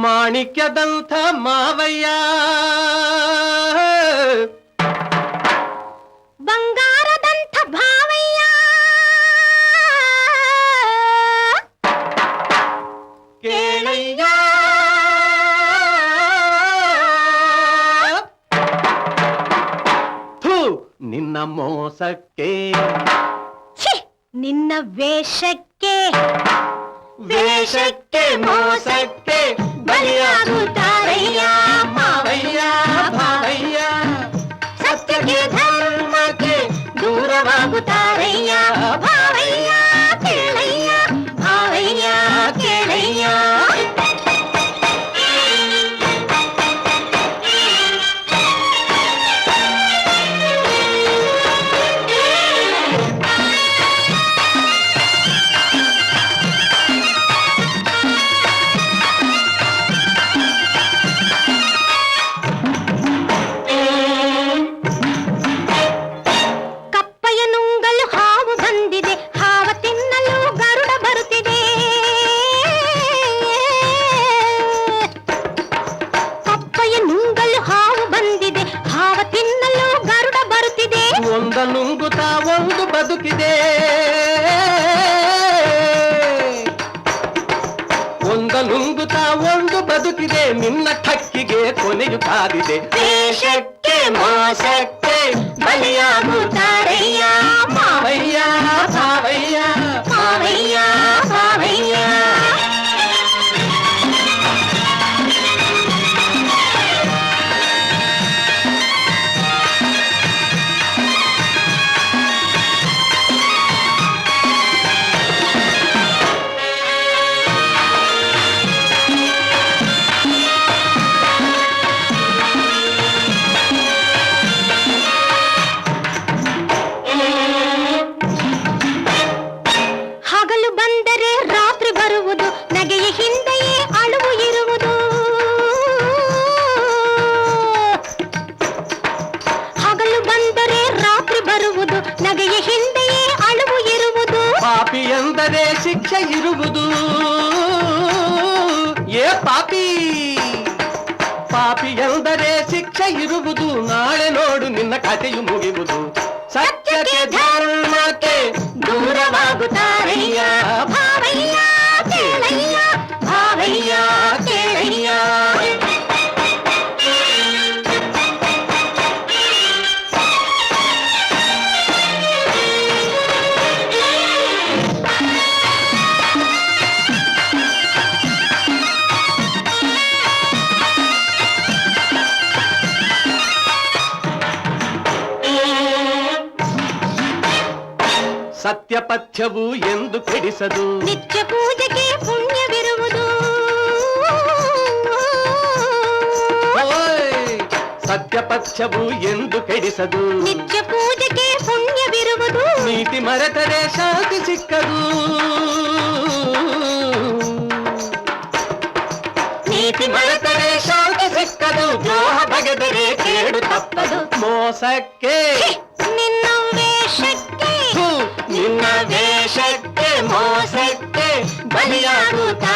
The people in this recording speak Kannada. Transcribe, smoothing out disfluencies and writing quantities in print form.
ಮಾಣಿಕ್ಯದಂಥ ಮಾವಯ್ಯ ಬಂಗಾರದಂಥ ಭಾವಯ್ಯ ಕೇಳಯ್ಯ ಥೂ ನಿನ್ನ ಮೋಸಕ್ಕೆ ನಿನ್ನ ವೇಷಕ್ಕೆ ವೇಷಕ್ಕೆ ಮೋಸಕ್ಕೆ ಬಲಿಯಾಗುತ್ತಾರಯ್ಯ ಮಾವಯ್ಯ ಭಾವಯ್ಯ ಸತ್ಯಕ್ಕೆ ಧರ್ಮಕ್ಕೆ ದೂರವಾಗುತ್ತಾರಯ್ಯ ಭಾವಯ್ಯ ಕೇಳಯ್ಯ ಭಾವಯ್ಯ ಕೇಳಯ್ಯ ನುಂಗುತ್ತಾ ಒಂದು ಬದುಕಿದೆ ನುಂಗುತ್ತಾ ಒಂದು ಬದುಕಿದೆ ನಿನ್ನ ಠಕ್ಕಿಗೆ ಕೊನೆಯು ಕಾದಿದೆ ವೇಷಕ್ಕೆ ಮೋಸಕ್ಕೆ ಬಲಿಯಾಗುತ್ತಾರಯ್ಯ ಮಾವಯ್ಯ ಭಾವಯ್ಯ ಭಾವಯ್ಯ ಭಾವಯ್ಯ ಹಗಲು ಬಂದರೆ ರಾತ್ರಿ ಬರುವುದು ನಗೆಯ ಹಿಂದೆಯೇ ಅಳುವು ಇರುವುದು ಹಗಲು ಬಂದರೆ ರಾತ್ರಿ ಬರುವುದು ನಗೆಯ ಹಿಂದೆಯೇ ಅಳುವು ಇರುವುದು ಪಾಪಿ ಎಂದರೆ ಶಿಕ್ಷೆ ಇರುವುದು ಏ ಪಾಪಿ ಪಾಪಿ ಎಂದರೆ ಶಿಕ್ಷೆ ಇರುವುದು ನಾಳೆ ನೋಡು ನಿನ್ನ ಕಥೆಯು ಮುಗಿಯುವುದು ಸತ್ಯಕ್ಕೆ ಧರ್ಮಕ್ಕೆ ದೂರವಾಗುತ್ತಾರಯ್ಯ ಭಾವಯ್ಯ ಕೇಳಯ್ಯ ಭಾವಯ್ಯ ಕೇಳಯ್ಯ ಸತ್ಯಪಥ್ಯವು ಎಂದು ಕೆಡಿಸದು ನಿತ್ಯ ಪೂಜೆಗೆ ಪುಣ್ಯವಿರುವುದು ಸತ್ಯಪಥ್ಯವು ಎಂದು ಕೆಡಿಸದು ನಿತ್ಯ ಪೂಜೆಗೆ ಪುಣ್ಯವಿರುವುದು ನೀತಿ ಮರೆತರೆ ಶಾಂತಿ ಸಿಕ್ಕದು ನೀತಿ ಮರೆತರೆ ಶಾಂತಿ ಸಿಕ್ಕದು ದ್ರೋಹ ಬಗೆದರೆ ಕೇಡು ತಪ್ಪದು ಮೋಸಕ್ಕೆ ನಿನ್ನ ವೇಷಕ್ಕೆ ನಿನ್ನ ವೇಷಕ್ಕೆ ಮೋಸಕ್ಕೆ ಬಲಿಯಾಗುತ್ತಾ